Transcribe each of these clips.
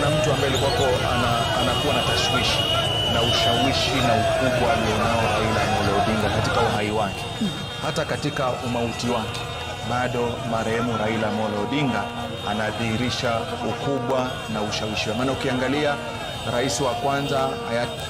na mtu ambaye alikuwa anakuwa na tashwishi na ushawishi na ukubwa alionao Raila Amolo Odinga katika uhai wake, hata katika umauti wake, bado marehemu Raila Amolo Odinga anadhihirisha ukubwa na ushawishi. Maana ukiangalia rais wa kwanza hayati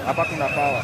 Hapa kuna power.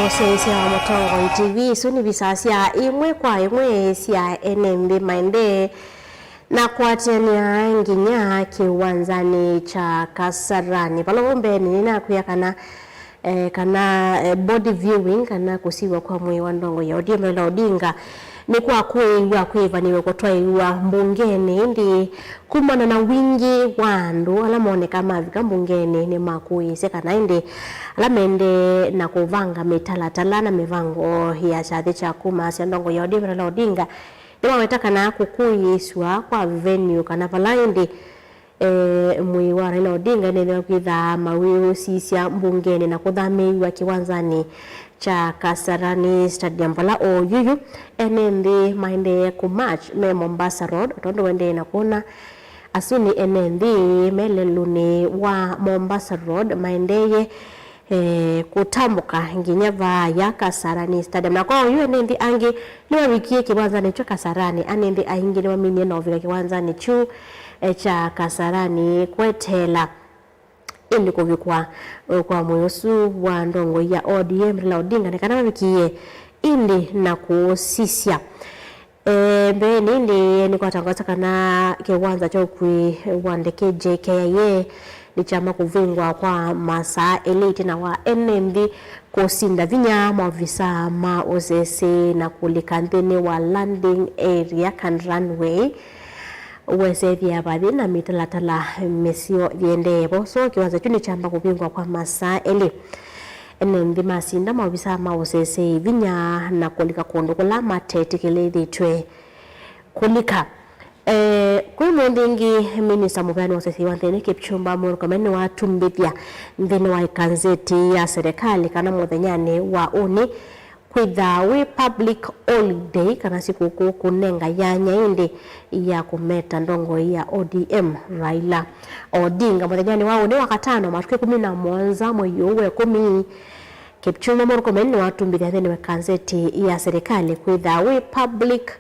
Sisi wa Mutongo TV suni bisasya imwe kwa imwe sia enembe maende na kuatenia nginya kiwanzani cha Kasarani palombe nina kuya kana body viewing kana kusiwa kwa Mwĩĩ wa ndongo ya Raila Odinga ni kwa kuiva niwe kutwaiwa mbungeni ndi kumana na wingi wandu alamoneka mavika mbungeni ni makuise kana indi alamende na kuvanga mitalatala na mivango ya chathi cha KUMA cia ndongo ya Raila Odinga ni wawetaka na kukuiswa kwa venue kana palaindi Mwĩĩ wa Raila Odinga ni kwitha mawiu sisia mbungeni na kuthamiwa kiwanzani cha Kasarani Stadium pala oyuyu enenthi maende kumatch me Mombasa Road tondo wende na kuona asuni enenthi meleluni wa Mombasa Road maendeye kutamuka nginya vaya Kasarani Stadium na kwa oyu enenthi angi niwa wikie kiwanzani cha Kasarani anenthi aingi niwa minie na uvika kiwanzani chu cha Kasarani kwetela indi kuvikwa kwa mwesu wa ndongo ya ODM Raila Odinga ni kana wikie indi na KUSISYA mbeni indi ni kwa tangaza kana kiwanza cha ukwi wandeke JKIA ni chama kuvingwa kwa masa elite na wa enenthi kusinda vinya maofisa ma osese na kulikantene wa landing area can runway uweze ya baadhi na mitalatala mesio viendebo so kiwanza chuni chamba kupingwa kwa masa eli enenthi masinda maofisa maosese vinya na kulika kondo kula matete kile twe kulika kwa mwendingi minisa mubani wasesi wanthene Kipchumba Murkomen wa tumbithia nthini wa ikanzeti ya serikali kana muthenyani wa uni kwithawi public holiday kana siku kunenga yanya indi ya kumeta ndongo ya ODM Raila Odinga muthenyani wa uni wakatano matuke 11 mwezi wa 10 Kipchumba Murkomen wa tumbithia nthini wa ikanzeti ya serikali kwithawi public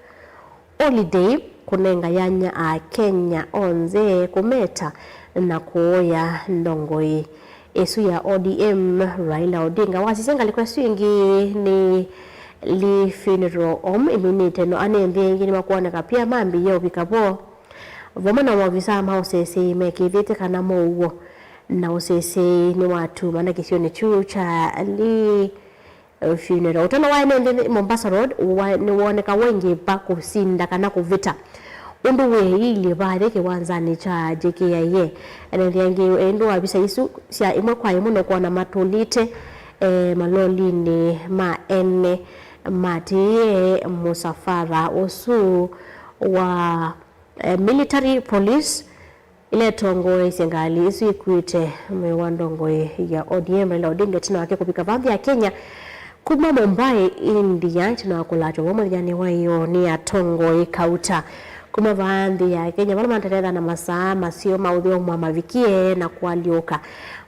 holiday kunenga yanya a Kenya onze kumeta na kuoya ndongoi esu ya ODM Raila Odinga wasisenga likwa swingi ni li funeral iminite no anenthi ngini makuoneka pia mambi yo bikapo vomana wavisa maosese mekithite kana mouwo na osese ni watu mana kisione chu cha li funeral utano wa enenthi Mombasa Road ni woneka wengi pa kusinda kana kuvita undu weili baadhi kiwanzani cha JKIA enenthi yangi endo wabisa isu sia imwe kwa imuno kuona matulite malolini maene matie musafara osu wa military police ile tongo isengali isu ikuite mwandongo ya ODM Raila Odinga tina wake kupika vambi ya Kenya kuma Mumbai India tina wakulacho wamuthijani wayo ni ya tongo ikauta kuma vaandhi ya Kenya wala mantereza na masaa masio maudhio mwa mavikie na kualioka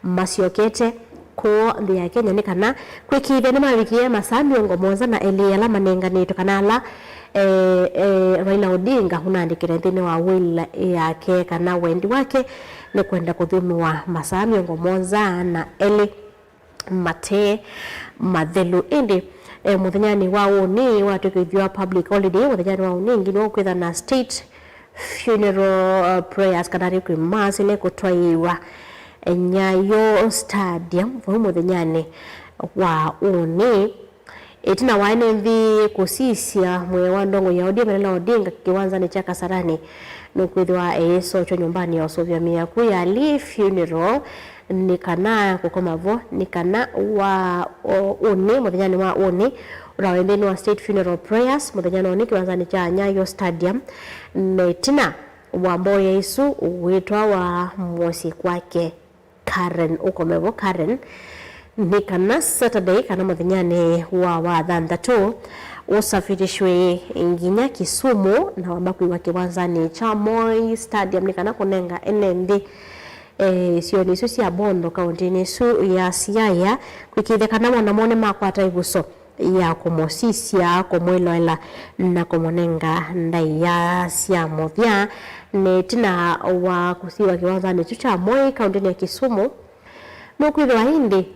masiokete ko ndi ya Kenya ni kana kwikithe ni mavikie masaa miongo moza na eli ala manenganito kana ala Raila Odinga hunandikire nthini wa will yake kana wendi wake ni kwenda kuthumiwa masaa miongo moza na eli mate mathelu indi muthenyani wa uni watukithwa public holiday muthenyani wa uni ngini okwitha na state funeral prayers kana rikwi mass ile kutwaiwa Nyayo Stadium vo muthenyani wa uni itina wa enenthi KUSISYA Mwĩĩ wa ndongo ya Raila Odinga kiwanzani cha Kasarani nukwithwa socho nyumbani ya osovya miaku ya li funeral ni kana kukomavo ni kana wa uni muthenyani wa uni rawendeni wa state funeral prayers muthenyani wa uni kiwanzani cha Nyayo Stadium netina wa mboya isu witwa wa mwosi kwake Karen ukomevo Karen ni kana Saturday kana muthenyani wa thanthatu usafirishwe nginya Kisumu na wambaku wa kiwanzani cha Moi Stadium ni kana kunenga enenthi sioni isu cia Bondo kaunti su ya Siaya kwikithe kana mona mone makwata ibuso ya KUSISYA kumwiloela na kumonenga ndai ya cia muthia netina wa kusiwa kiwanzani cha Moi kaunti ya Kisumu nukwithwa hindi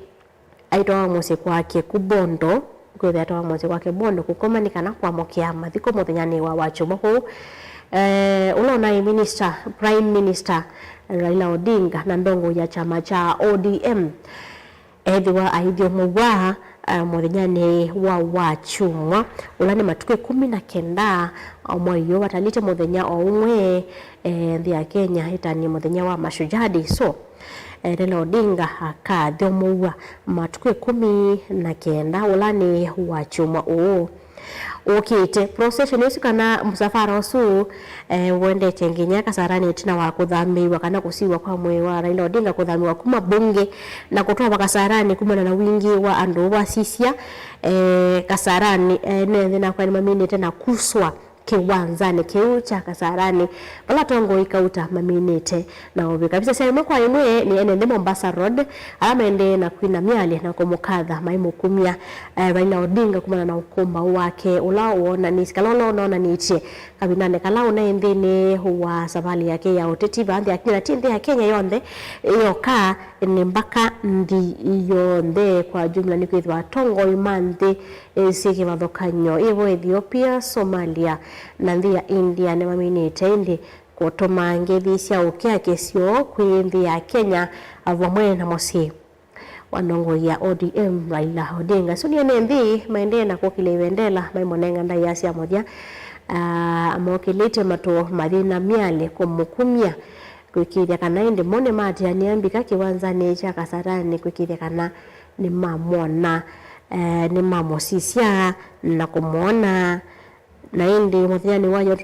aitwa musi kwake kubondo kwitheta musi kwake bondo kukomanikana kwa mokia mathiko muthenyani wa wachumo hu ulona minister prime minister Raila Odinga na ndongo ya chama cha ODM ethiwa aithio muwa muthenyani wa wachumo ulani matuke 19 mwayo watalite muthenya o umwe nthi ya Kenya itani muthenya wa mashujadi so Raila Odinga akathio muwa matuke 19 ulani wachumo ukite procession yesu kana musafara usu wendete nginya Kasarani tina wa kuthamiwa kana kusiwa kwa Mwĩĩ wa Raila Odinga kuthamiwa kuma bunge na kutoa Kasarani kumana na wingi wa andu wa sisia Kasarani nende na kwa maminite na kuswa kiwanzani kiu cha Kasarani bala tongo ikauta maminite na obi kabisa sema kwa imwe ni enende Mombasa Road amende na kwina miali na kumukadha maimu kumia Raila Odinga kumana na ukumba wake ulaona ni sikalolo unaona niitie kabinane kalao na endini wa sabali yake ya uteti bandi ya kina tinde ya Kenya yonde yoka ni mpaka ndi yonde kwa jumla ni kwithwa tongo imandi siki wathokanyo ivo Ethiopia Somalia na nthi ya India ne maminite indi kutoma ngethi cia ukia kesio kwi nthi ya Kenya avamwe na mosi wanongo ya ODM Raila Odinga so ni nthi maende na kokile wendela maimonenga ndai ya cia moja amokilete mato marina miale kumukumia kwikiria kana indi mone mati aniambika kiwanzani cha Kasarani kwikiria kana ni mamona ni mamosisya na kumona na indi muthenyani wayo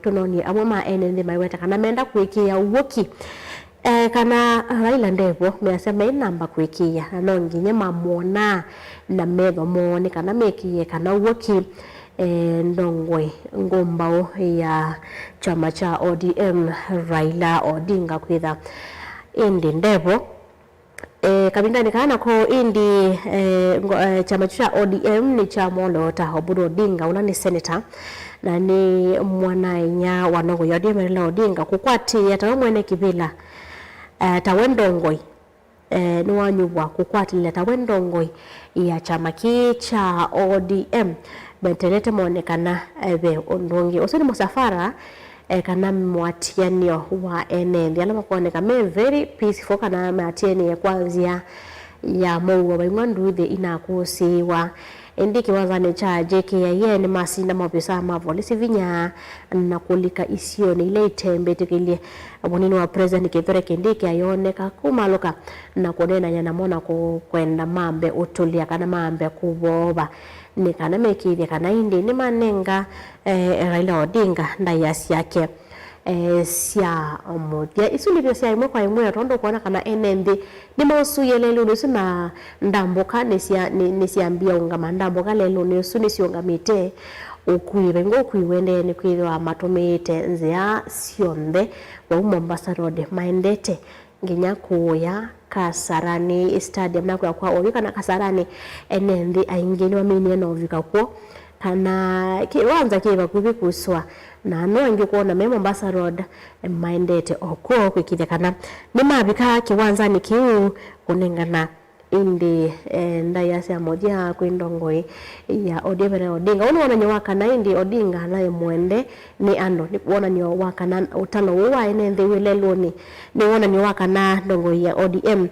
tunoni amwe ma enenthi maiweta kana menda kwikia uwoki kana Raila ndevo measema inamba kwikia no nginye mamona na metho mone kana mekie kana uwoki ndongwe ngombao ya chama cha ODM Raila Odinga kwitha indi ndevo kabindani kana ko indi chama cha ODM ni cha molota Oburu Odinga una ni senator na ni mwanainya wanongo ya ODM Raila Odinga kukwati yata mwene kibila tawendongoi ni wanyubwa kukwati leta wendongoi ya chama ki cha ODM bentelete monekana be ondongi osoni musafara kana mwatianio wa enenthi ala makoneka me very peaceful kana matiani ya kwanzia ya mauwa baingwanduthi inakusiwa indiki wazane cha JKIA ni masinda mobisa mavolisi vinya na kulika isio ni ile itembe tikilie abonini wa president Kithure Kindiki ayoneka kumaloka na kunena yana mona kwenda mambe utulia kana mambe kuboba ni kana mekithia kana indi ni manenga Raila Odinga ndayasi yake sia omodia isulibyo sia imwe kwa imwe tondo kuona kana enenthi ni mosu yelelu nusu na ndamboka ni siambia ungama ndamboka lelu nusu ni siongamite ukuiwe ngokuiwende ni kwithwa matumite nzia sionthe wa Mombasa Road maendete nginya kuya Kasarani stadium na kwa ovika na Kasarani enenthi aingeni wa mini na ovika kwa kana kiwanza kiva kuvikuswa na no ngi kuona me Mombasa Road maendete okwo kwikithia kana ni mabika kiwanza ni kiu kunengana indi ndaya cia moja kwindongoi ya ODM Odinga unaona nyo wakana indi Odinga naye mwende ni ando ni kuona nyo wakana utano wa enenthi wileloni ni wona nyo wakana ndongoi ya ODM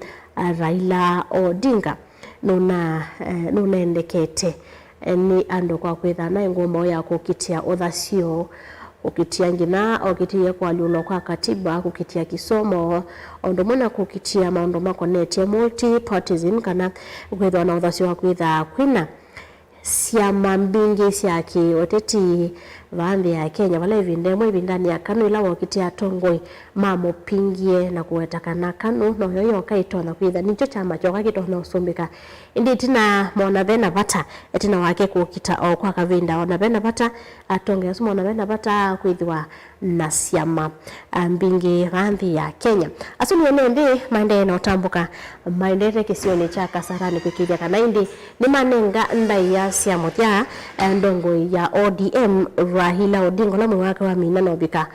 Raila Odinga nuna endekete ni ando kwa kwitha na ngombo ya kukitia uthasio ukitia ngina ukitia kwa lulo kwa katiba kukitia kisomo ondo mona kukitia maondo makonete multi partism kana kwitha na uthasio wa kwitha kwina siama mbingi siaki oteti vande ya Kenya wala ivindemwe vindani ya kanu ila wakitia tongoi mamo pingie na kuwetakana kanu no yoyo kaitona kwitha nicho chama choka kitona usumbika indi tina mona bena bata etina wake kukita o kwa kavinda ona bena bata atonge asuma ona bena bata kwithwa na siama mbingi ranthi ya Kenya. Asuni enendi maende na utambuka maendete kisioni cha Kasarani kwikithia kana indi ni manenga ndai ya siamo tia ndongo ya ODM Raila Odinga na mwaka wa mina nobika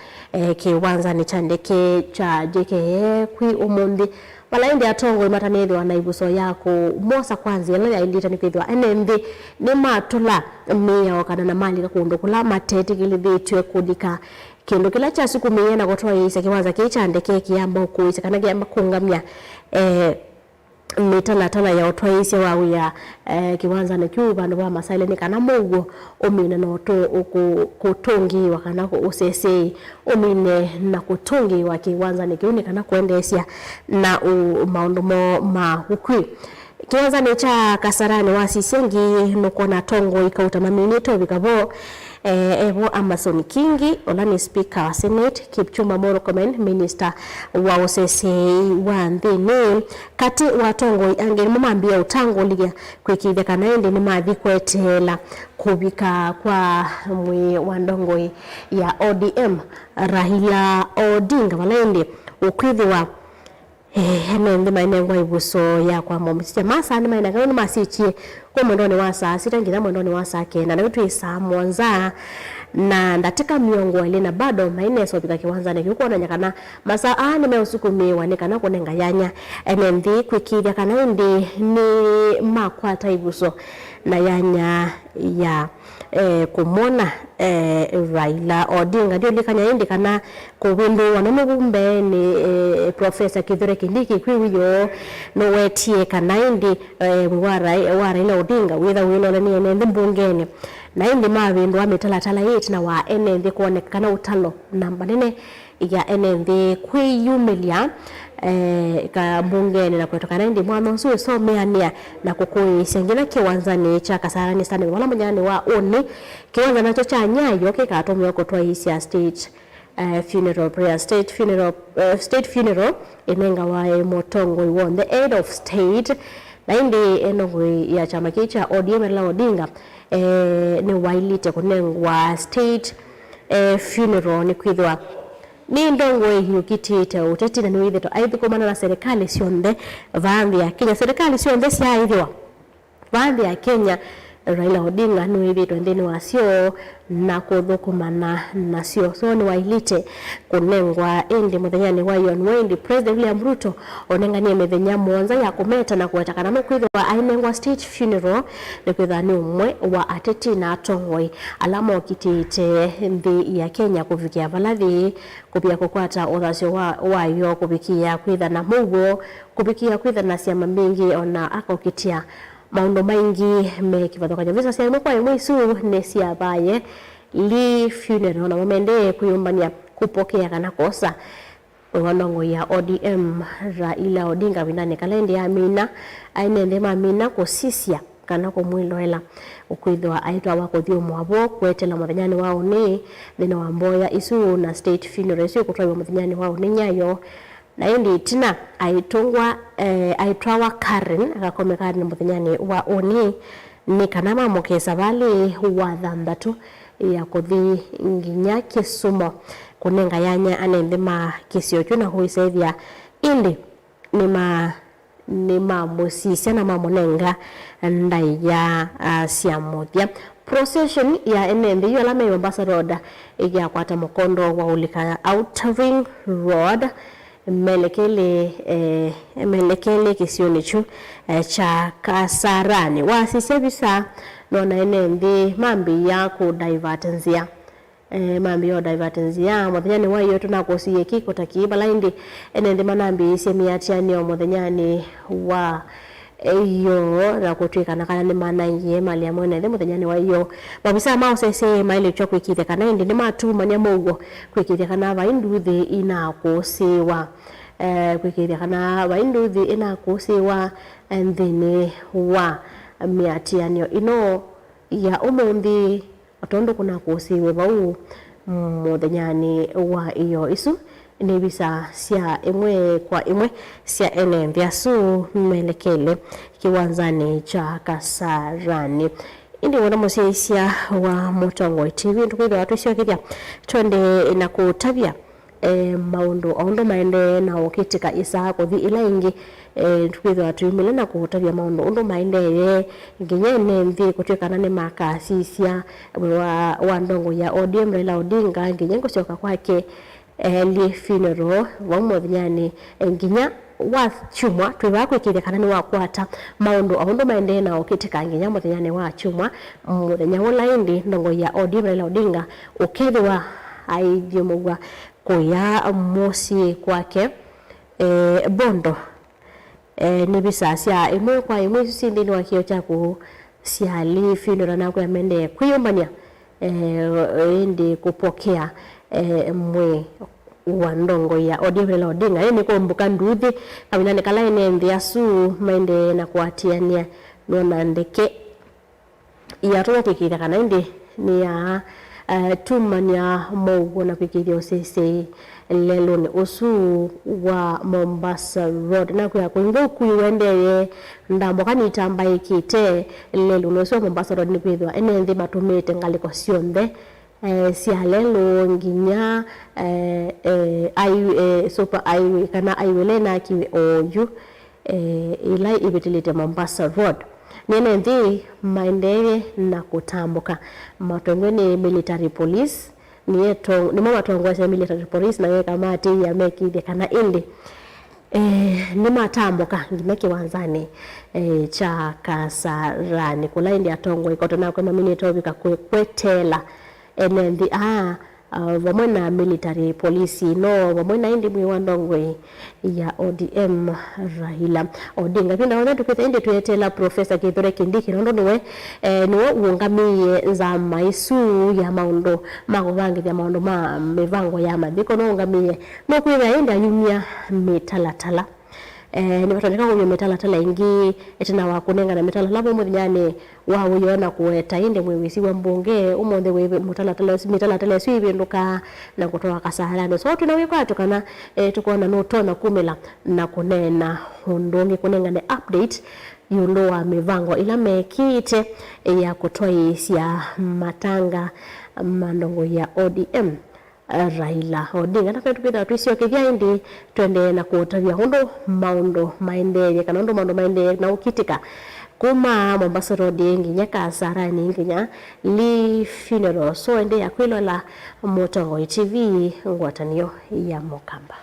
kiwanza ni chandeke cha JKE kwi umundi Walaindi atongo imatanethwa wa naibuso yako mosa kwanzi yala ya ilita nikwithwa enendi ni matula mia kana na mali kakundu kula matete kilithitwe kudika kindu kila cha siku mia na gotwa isa kiwanza kichandeke kiamba ukuisa kana kiamba kungamya mitana ya otwaisi wa ya kiwanza na kyuba ndo ba masaile ni kana mugo omine no to kutungi wa kana ko usese omine na kutungi wa kiwanza ni kiuni kana kuendesya na maundu mo mahukwi kiwanza ni cha Kasarani wasisengi nukona tongo ikautamamini to bikabo evo Amazon Kingi olani speaker wa Senate Kipchumba Murkomen minister wa usese wa nthini kati watongo angeni mumambia utango liga kwikithia kana indi ni mathi kwetela Kũvika kwa Mwĩĩ wa ndongo ya ODM Raila Odinga walaindi ukwithiwa enendi mainengwa ibuso ya kwa momisya masa ni mainenga ni masichie kwa mwendoni wa saa sita nginya mwendoni wa saa kenda na vitu isa mwanza na ndatika miongo ile na bado maineso bika kiwanza ne kuko na nyakana masa ni meusukumiwa ni kana kunenga yanya enendi kwikithia kana ndi ni makwata ibuso na yanya ya kumona Raila Odinga ndio likanya indi kana kuwindu wanamugumbe ni Professor Kithure Kindiki kwiwiyo no wetie kana indi wa Raila Odinga witha wino ni enenthi mbungeni na indi mawindu amitalatala yeti na wa enenthi kuonekana utalo namba nene ya enenthi kwiyumilia ka bungeni na kwetokana indi mwana usu someania na kukuisya ngina kiwanzani cha Kasarani sana wala manyani wa oni kiwanza nacho cha Nyayo kikatomwa kutwa isia state funeral prayer state funeral enenga wa motongo won the head of state na indi enongo ya chama kicha ODM Raila Odinga ni wailite kunengwa state funeral ni kwithwa ni ndongo yukitite uteti na niwithito aithikumana na serikali cionthe vaanthi ya Kenya serikali cionthe cia ithwa vaanthi ya Kenya Raila Odinga niwithito nthini wacio na kuthukumana nacio so ni wailite kunengwa indi muthenyani wa Wendi President William Ruto onenganie mithenya mwanza ya kumeta na kuetakana mukwithwa ainengwa state funeral ni kwitha ni umwe wa ateti na atongoi alama okitite nthi ya Kenya kuvikia valathi kupia kukwata uthasyo wayo kuvikia kwitha na mugo kuvikia kwitha na ciama mingi ona akokitia maundu maingi mekivathokanya visa cia imwe kwa imwe isu ni cia baye li funeral na mamende kuyumbania kupokea kana kosa wanongo ya ODM Raila Odinga winane kalendi ya mina ainende mamina KUSISYA kana kumwiloela ukwithwa aitwa wakuthio mwabo kwetela muthenyani wao ni thina wa mboya isu na state funeral isu kutwa muthenyani wao ni Nyayo na indi tina aitwawa Karen akakomekana na muthenyani wa oni ni kana mamukesa bali wa thambatu ya kuthi nginya Kisumo kunenga yanya anende ma kisio kyuna huisevya indi ni musisya na mamunenga ndai ya siamuthia procession ya enende yo lame Mombasa Road ya kwata mukondo wa ulika Outer Ring Road melekele kisioni chu cha Kasarani wasisya bisa nona enende mambi ya kudivertenzia mambi yo divertenzia muthenyani wayo tunakusiye kiko takiba indi enende manambi semiatiani o muthenyani wa iyo na kutwika kana ni manangie mali ya mwene muthenyani wayo babisa mausese maile cho kwikithia kana indi ni matuma nya mugo kwikithia kana vainduthi inakusiwa kwikithia kana vainduthi inakusiwa nthini wa miatianio ino ya umundi otondo kuna kusiwe bau muthenyani wa iyo isu ni bisa cia imwe kwa imwe cia enenthi asu melekele kiwanzani cha Kasarani indi wona musisia wa Mutongoi TV ntukwitha watu ciokithia twende na kutabia maundu ondo maende na ukitika isa kuthi ila ingi ntukwitha watu imile na kutabia maundu ondo maende nginya enenthi kutwikana ni makasisya wa ndongo ya ODM Raila Odinga nginya gucoka kwake li funeral wa muthinyani nginya wa chumwa twiva kwikithia kana ni wakwata maundu ondo maende na ukitika nginya muthinyani wa chumwa muthenya ula indi ndongo ya ODM Raila Odinga ukethwa aithio kuya musi kwake bondo ni bisasya imwe kwa imwe sindini wa kio chaku siali funeral na kwa mende kuyumbania indi kupokea mwe wa ndongo ya ODM Raila Odinga ni kumbuka nduthi kabina ni kala enenthi asu maende na kuatiania nona ndeke ya toka kikira kana indi ni ya tumania mogo na kwikithia usese lelo ni usu wa Mombasa Road na kuya kuinga kuiwendeye ndambo kanita mbaikite lelo no so Mombasa Road ni kwithwa enenthi matumite ngaliko cionthe cia lelo nginya super highway kana highway na kiwe oju ila ibitilite Mombasa Road nenenthi maendele na kutambuka matongwe ni military police ni matongo ya military police na kamati ya mekithia kana indi ni matambuka ngime kiwanzani cha Kasarani kula indi atongo ikoto na kwa minito bika kwetela enenthi vamwe na military police no vamwe na indi mwi wa ndongwe ya ODM Raila Odinga pinda wona tukwitha indi tuyetela Professor Kithure Kindiki nondo niwe uungamiye nzama isu ya maundu maguvangithia maundu ma mivango ya mathiko no ungamiye no kwitha indi ayumia mitalatala ni watandika kwa mitalatala ingi etina wakunenga na mitalatala muthinyani wa uyona kueta indi mwisi wa mbunge umonde we mitalatala swi binduka na kutoa kasarani so tunaweka tukana tukona no tona kumela na kunena hundongi kunenga ne update yundo wa mivango ila mekite ya kutoa isia matanga mandongo ya ODM Raila Odinga na kwetupita tuisio kivya indi twende na kuotavia hundo maundu maendele kana hundo maundu maendele na ukitika kuma Mombasa Road nginya Kasarani nginya li funeral so ende ya kwilola Mutongoi TV ngwatanio ya Mukamba.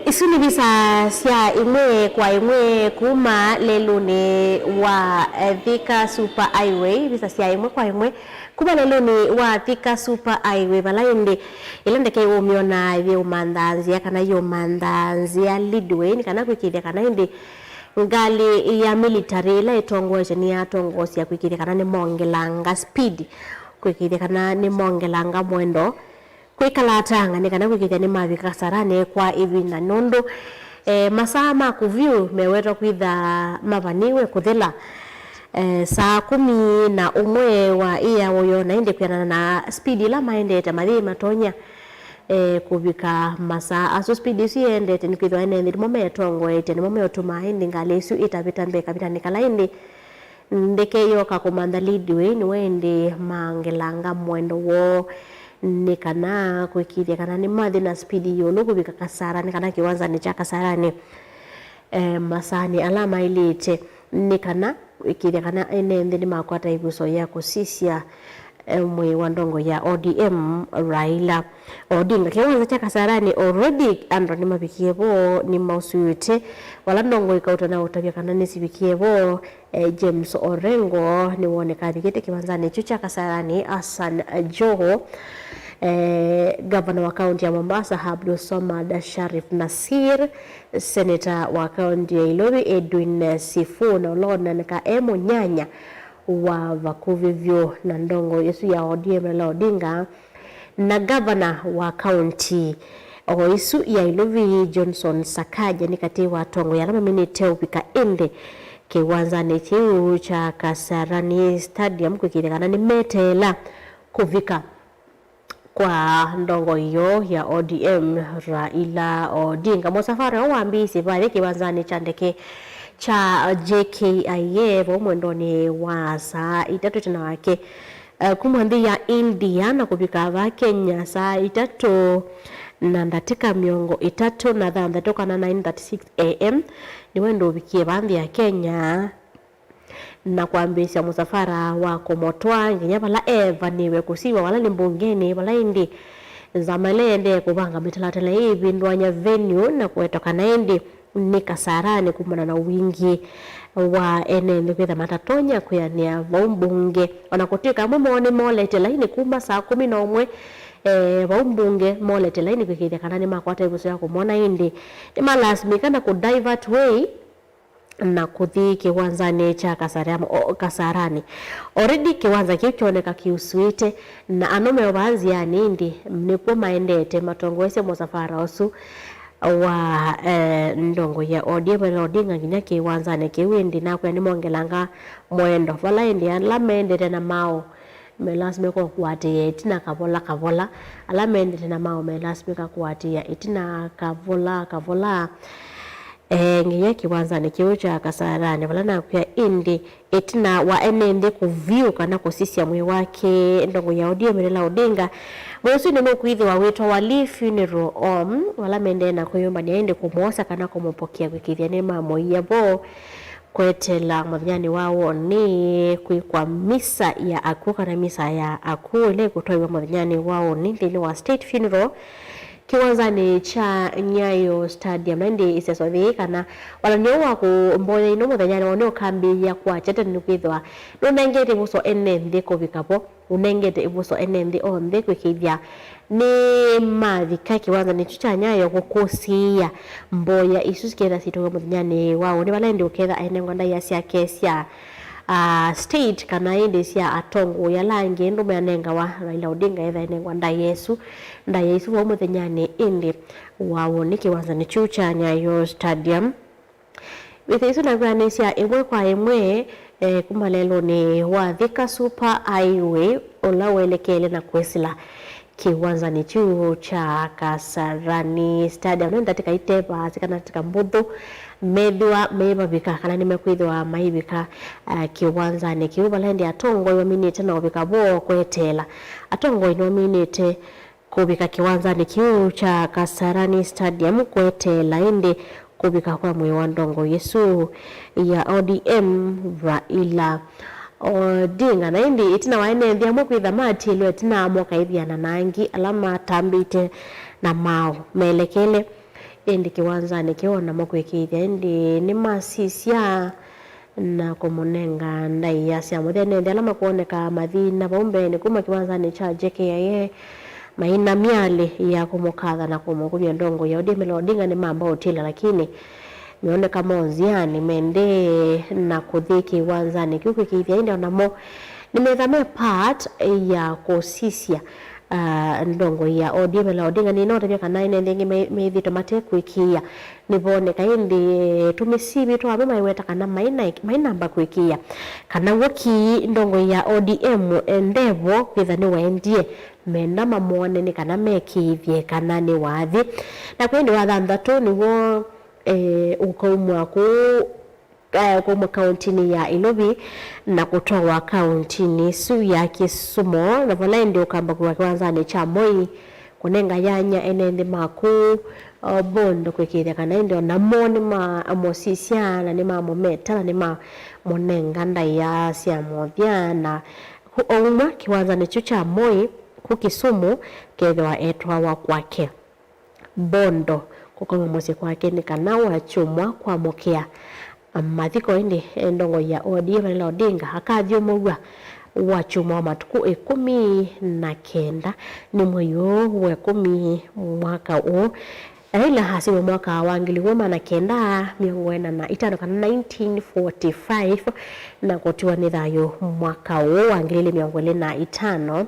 Isuni bisa sia imwe kwa imwe kuma leluni wa Thika Super Highway bisa sia imwe kwa imwe kuma leluni wa Thika Super Highway balaindi ilende ke umiona yo mandanzi kana yo mandanzi ya Leadway ni kana kwikide kana indi ngali ya military la itongoje ni atongosi ya kwikide kana ni mongelanga speed kwikide kana ni mongelanga mwendo kwikalatanga ni kana kwikide ni mavi kasarani kwa hivi na nondo masaa makuvyu mewetwa kwitha mavaniwe kuthela saa 11 wa iya woyo na inde kwiana na speed la maendete mathi matonya kuvika masaa aso speed si endete ni kwitha ene ndimo metongo ete ni moyo tumaindi ngalesu itavita mbeka bitani kala indi ndeke yo kakomanda Leadway ni wende mangelanga mwendo wo ni kana kwikithia kana ni mathi na speed yo no kuvika Kasarani kana kiwanza ni cha Kasarani masani alama ilite ni kana kwikithia kana ene ndi makwata ibuso ya KUSISYA Mwĩĩ wa ndongo ya ODM Raila Odinga kiwanza cha Kasarani already andro ni mabikiebo ni mausuyute wala ndongo ikauta na utabia kana nisibikiebo James Orengo ni woneka bikite kiwanza ni cha Kasarani Hassan Joho Governor wa kaunti ya Mombasa Abdul Somad Sharif Nasir, Senator wa kaunti ya Ilobi Edwin Sifuna Lona naka Nyanya wa vakuvivyo na ndongo yesu ya ODM Raila Odinga na Governor wa kaunti oisu ya Ilobi Johnson Sakaja ni kati wa tongo ya lama minite upika ende kiwanza ni chiu cha Kasarani Stadium kukidekana ni metela kuvika kwa ndongo hiyo ya ODM Raila Odinga mosafara owambisi pale kiwanzani chandeke cha JKIA mwendoni wa saa 3 tena wake kumwandi ya India na kubika wa Kenya saa 3 na ndatika miongo 3 na dhanda toka na 9:36 am ni wendo bikie bandi ya Kenya na kuambisha musafara wa komotwa nginya bala niwe kusiwa wala ni mbungeni wala indi zamalende kubanga mitalatala hivi ndwanya venue na kuetoka na indi ni Kasarani kumana na wingi wa enende kwitha matatonya kuyania MBUNGE wanakutika mumone molete laini kumba saa 11 MBUNGE molete laini kwikithia kana ni makwata ibuso ya kumona indi ni malasmi kana ku divert way na kuthi kiwanzani cha Kasarani. Already kiwanza kiu kioneka kiusuite na anome obanzi ya nindi nipo maendete matongwese mosafara osu wa ndongo ya ODM Odinga nginya kiwanzani kiwindi na kwa nimongelanga mwendo vala indi alamende na mao melasme ko kuatia itina kavola alamende na mao melasme ka kuatia itina kavola ngiye kiwanzani kiu cha Kasarani vala na kwa indi itina wa enenthi kuview kana kusisya mwi wake ndongo ya ODM Raila Odinga mwesu ni mkwitho wa wito wa Lee Funeral Home wala mende na kuyumba ni aende kumuosa kana kumupokea kwikithia ni mamo yabo kwetela muthnyani wao ni kwa misa ya aku kana misa ya aku ile kutoiwa muthnyani wao ni thini wa State Funeral kiwanzani cha Nyayo Stadium ndi isesothi kana WALANY'O wa kumboya ino muthanyani wao ni kambi ya kwa chete ni kwithwa nunengete buso enenthi kuvikapo unengete ibuso enenthi onthe kwikithia ni mathika kiwanzani cha Nyayo gukusia mboya isu siketha sitoga muthanyani wao ni bala ndi uketha aine ngwanda ya cia kesia state kana indi cia atongo ya langi ndu meanenga wa Raila Odinga etha ine ngwanda Yesu wa muthanyani indi wao ni kiwanzani cha Nyayo Stadium withisu na gwani cia imwe kwa imwe kumalelo ni wa Thika Super Highway ola welekele na kwesila kiwanzani cha Kasarani Stadium ndio ndatika itepa sikana tika mbudhu medwa mebabika kana nimekwithwa maibika kiwanzani kiubalendi atongo yominite na obika bo kwetela atongo inominite kubika kiwanzani kiu cha Kasarani Stadium kwetela indi kubika kwa mwi wa ndongo Yesu ya ODM Raila Odinga na indi itina waenenthi amwe kwitha matilwe itina moka ithiana nangi alama tambite na mao melekele indi kiwanzani kiona mokwikithia indi ni masisya na kumunenga ndai ya cia muthene alama kuoneka mathina bombeni kuma kiwanzani cha JKIA maina miale ya kumukatha na kumukuvia ndongo ya ODM Odinga ni mambo otila lakini meoneka monziani mende na kuthiki wanzani kiukikithia indi onamo nimethame part ya KUSISYA ndongo ya ODM Odinga ni note kana ine ndingi methito mate kwikia niboneka indi tumisibi twa maiweta kana maina mba kwikia kana woki ndongo ya ODM endevo kwitha ni wendie menda mamone ni kana mekithie kana ni wathi na kwendi wathanthatu niwo ukaumwa kuma kauntini ya Ilobi na kutoa kauntini su ya Kisumu na vala ndi ukamba kwa kiwanzani cha Mwĩĩ kunenga yanya enenthi maku bondo kwikithia kana ndi na moni ma amosisya na ni mamometa na ni mamonenga ndaya cia mothiana ouma kiwanzani cha Mwĩĩ ku Kisumu kethwa etwa wa kwake bondo kukonga musi kwake ni kana wachumwa kwa mukia mathiko indi ndongo ya ODM Raila Odinga akathio mugwa wachumwa matuku 19 ni mweyo wa 10 mwaka huu Raila hasiwe mwaka wa 1945 kana 1945 na kutiwa ni thayo mwaka huu wa 2025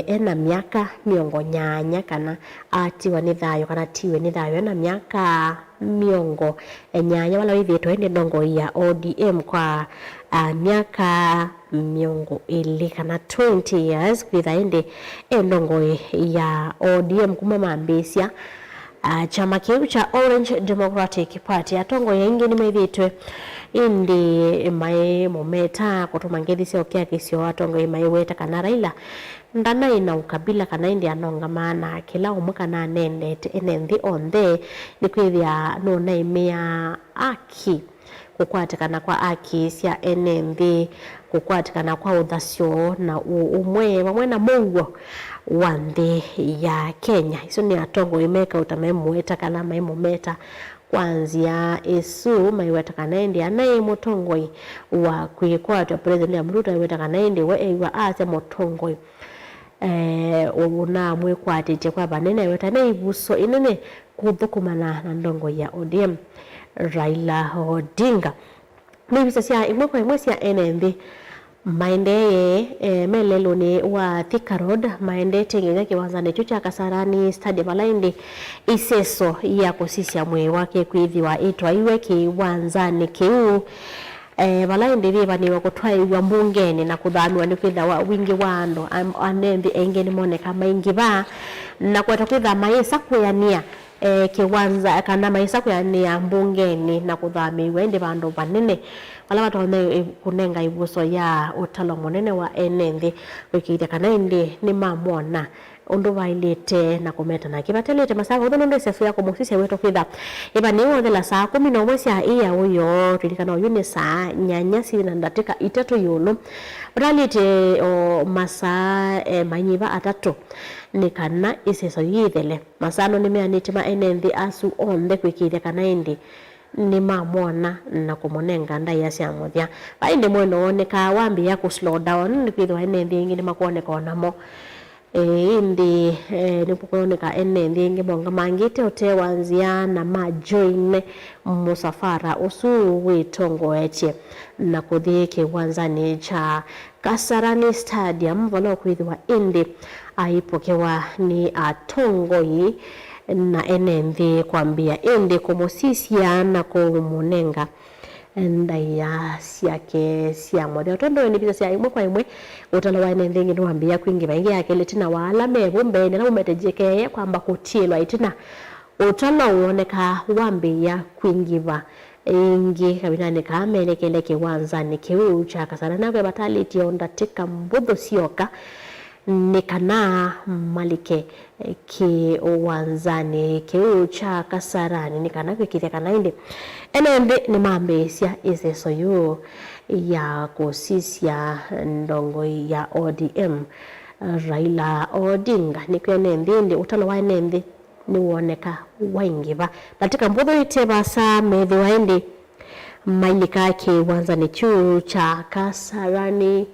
ena miaka 80 kana atiwa ni thayo kana tiwe ni thayo ena miaka 80 wala withitwa ende ndongo ya ODM kwa miaka 20 kana 20 years kwitha ende ndongo ya ODM kuma mambisya chama kiu cha Orange Democratic Party atongo ya ingi ni methitwe indi mai mometa kutuma ngethi cio kia kisio atongo mai weta kana Raila ndana ina ukabila kana indi anonga maana kila umwe kana nendete enenthi onthe ni kwithia no na imea aki kukwatikana kwa aki cia enenthi kukwatikana kwa uthasyo na umwe wamwe na mungu wa nthi ya Kenya iso ni atongo imeka utamemweta kana mai mometa kwanzia isu maiweta kana indi anai mutongoi wa kwikwatwa president ya Ruto maiweta kana indi wa ase mutongoi una mwekwatite kwa banene weta na ibuso inene kuthukumana na ndongo ya ODM Raila Odinga mebisa cia imwe kwa imwe cia ENENTHI maende meleloni wa Thika Road maende tengenya kiwanzani cha Kasarani Stadium alaindi iseso ya KUSISYA Mwĩĩ wake kwithiwa itwaiwe kiwanzani kiu balaindi bibaniwa gutwaiwa mbungeni na kuthamiwa ni kwitha wa wingi wa andu anendi engeni moneka maingi ba na kweta kwitha maisa kuyania kiwanza kana maisa kuyania mbungeni na kuthamiwa indi bandu banene wala batone kunenga ibuso ya utalo munene wa ENENTHI wikithia kana indi ni mamona undu bailite na kumeta na kibatelete masaka uno ndo sefu yako musisi wetu kwitha iba ni wothe la saa 11 cia iya uyo tulikana uyu ni saa nyanyasi na ndatika itatu yuno bralite o masaa manyiba atatu ni kana iseso yithele masano ni meanite ma ENENTHI asu onde kwikithia kana indi ni mamona na kumonenga ndaya cia muthia bainde mweno oneka wambi ya ku slow down ni kwitha ENENTHI ingi ni makuoneka onamo indi ni kuoneka ENENTHI ingi bonga mangite otewanzia na majoin musafara usu witongo eche na kuthii kiwanzani cha Kasarani Stadium valo kwithiwa indi aipokewa ni atongoi na ENENTHI kwambia indi kumusisya na kumunenga ndaya siake sia mode tondo ni bisa sia imwe kwa imwe utalo wa ENENTHI ngi nwambia kwingi baingi yake letina wala mebu mbene na umetejekeye kwamba kutilwa itina utalo uoneka wambia kwingi ba ingi kabinane kamelekele kiwanzani kiu cha Kasarani na bataliti ondatika mbudho sioka nikana malike ki uwanzani kiu cha Kasarani nikana kwikithia kana indi ENENTHI ni mambesia iseso yu ya KUSISYA ndongo ya ODM Raila Odinga ni ENENTHI ndi utalo wa ENENTHI ni woneka waingiba katika mbudho iteba saa methi wa indi mailika kiwanzani kiu cha Kasarani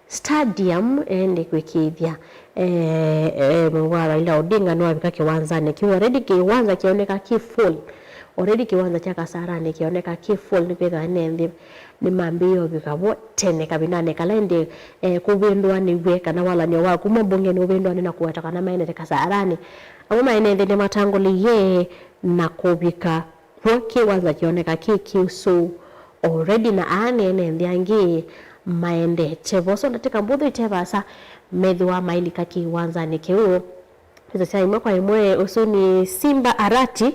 Stadium ndi kwikithia wa Raila Odinga no abika kiwanzani kiu already kiwanza kioneka ki full already kiwanza cha Kasarani kioneka ki full ni kwitha ENENTHI ni mambio bikabo tene kabinane kalende kubindwa ni weka na WALANY'O wa KUMA MBUNGE ni ubindwa ni na kuwata kana maene Kasarani ama ENENTHI ni matangoli ye na kũvika kwa kiwanza kioneka kiusu already na ENENTHI angi maende chevoso ndatika mbudhu itevasa medhwa mailika kiwanzani kiu sasa imwe kwa imwe usuni Simba Arati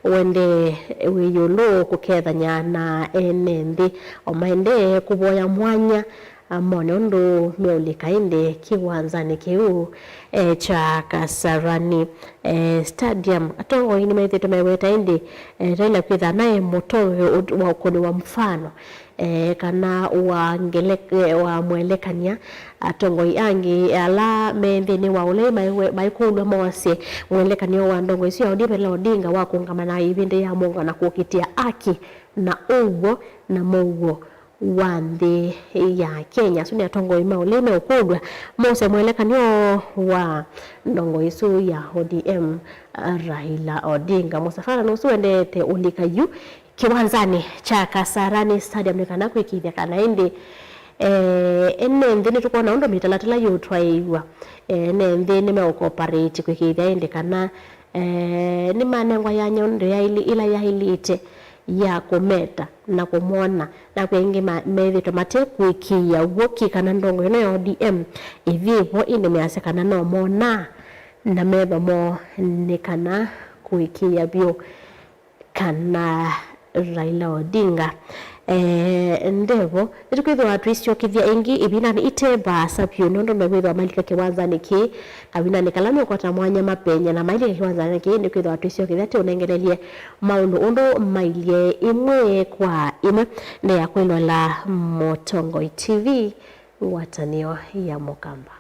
wende wiyolo kukethanya na ENENTHI omaende kuboya mwanya mone undu meulika inde kiwanzani kiu cha Kasarani Stadium atongo ini methito meweta indi Raila kwitha nae motowe wa ukoni wa mfano kana wa mwelekania atongo yangi ala mendeni wa ule maikulwa mawase mwelekania wa ndongo isi ya Raila Odinga wa kungamana ibinde ya Mungu na kukitia aki na uwo na muwo wande ya Kenya suni atongo ima uleme ukudwa mose mwelekanio wa ndongo isu ya ODM Raila Odinga musafara nusu endete ulika yu kiwanzani cha Kasarani Stadium nikana kwikithia kana indi ENENTHI ni tukona undo mitalatala yutwaiwa ENENTHI ni meokoparate kwikithia indi kana ni manengwa ya nyondo ya ila ya ilite ya kumeta na kumona na kwingi methito mate kwikia woki kana ndongo ino ya ODM ivivo ine measekana no mona na metho mo ni kana kwikia bio kana Raila Odinga ndevo nitukwithwa atwisio kithia ingi ibinani iteba sapio nondo mewithwa malika kiwanzani ki kabinani kalami kwa tamwanya mapenya na malika kiwanzani ki nitukwithwa atwisio kithia te unengelelie maundu undo mailie imwe kwa imwe na ya kwilola Motongo TV watanio ya Mukamba.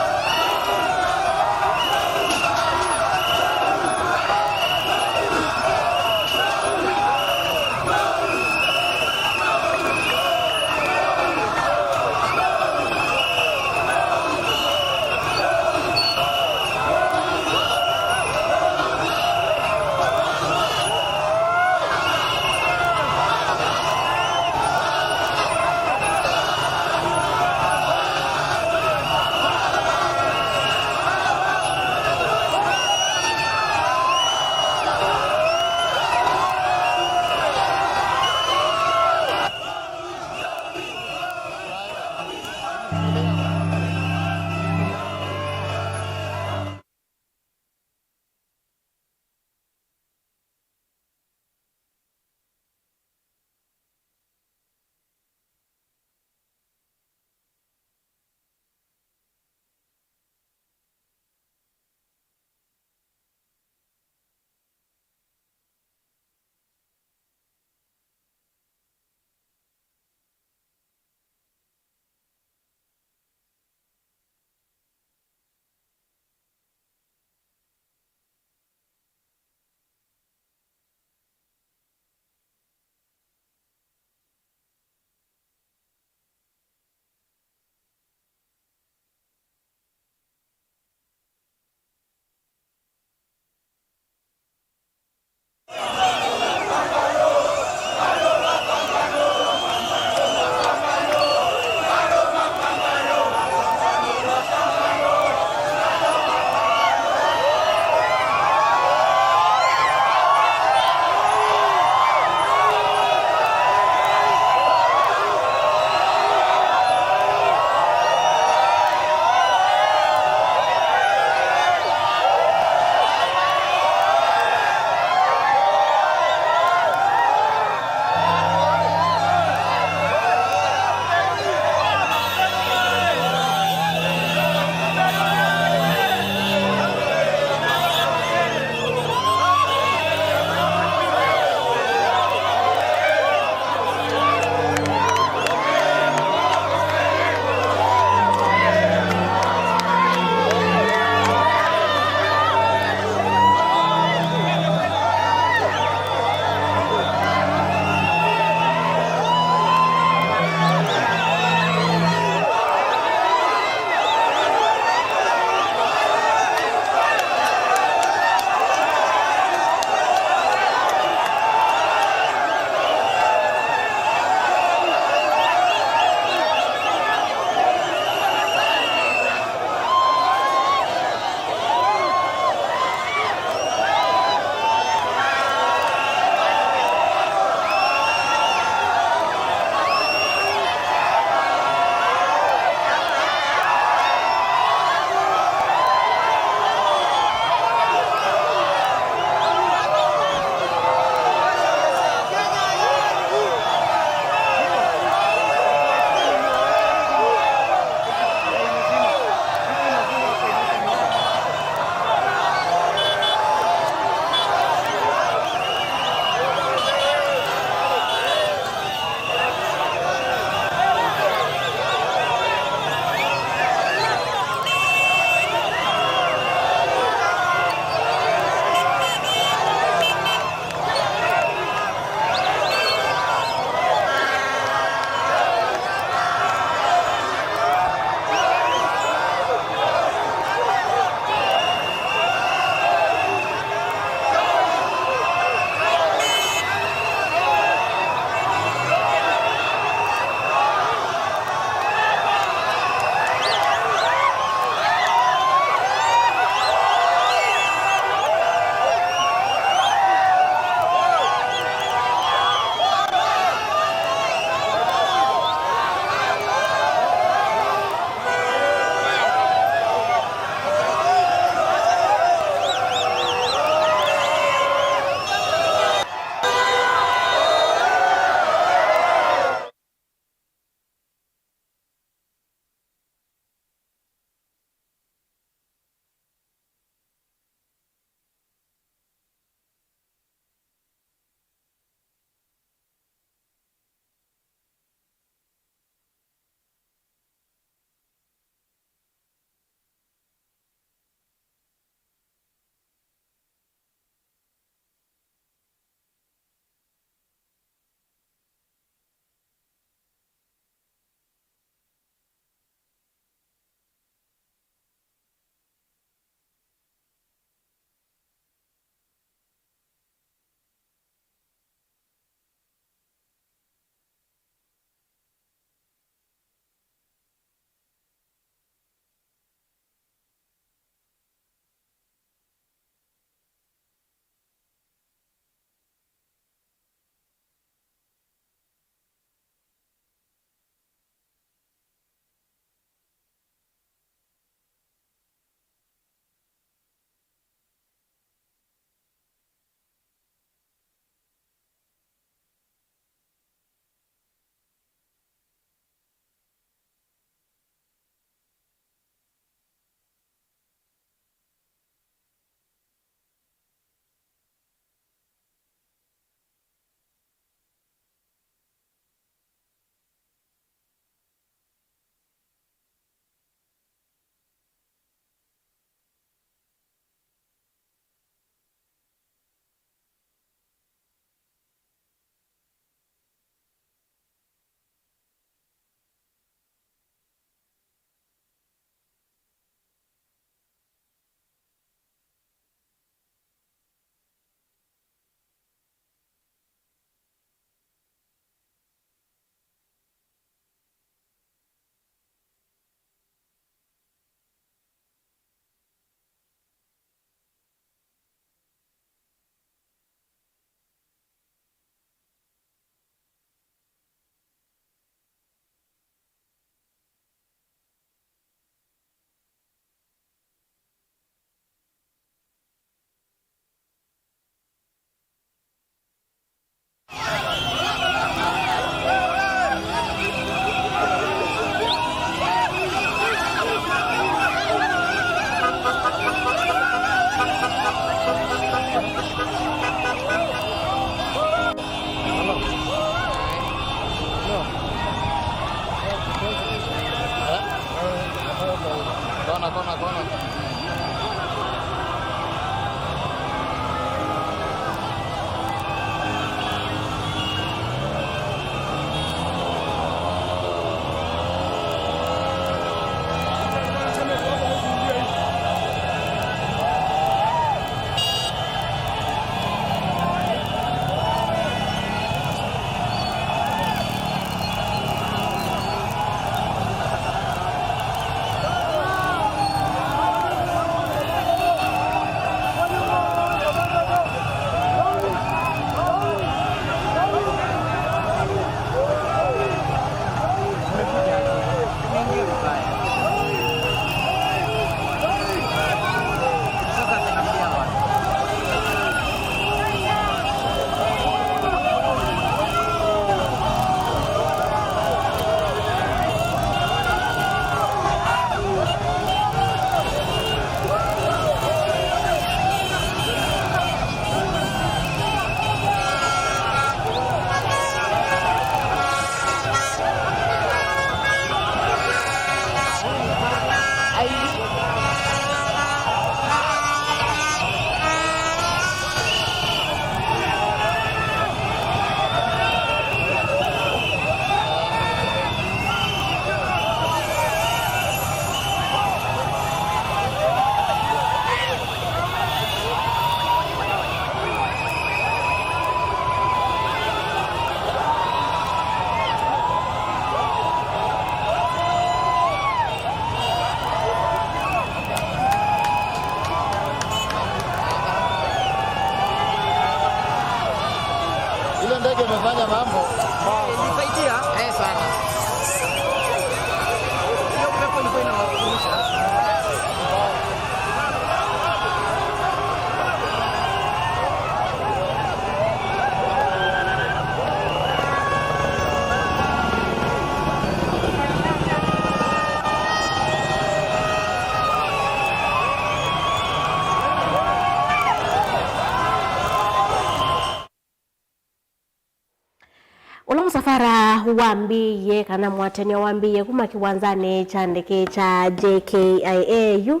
musafara wambiye kana mwatenya wambiye kuma kiwanzani cha ndege cha JKIA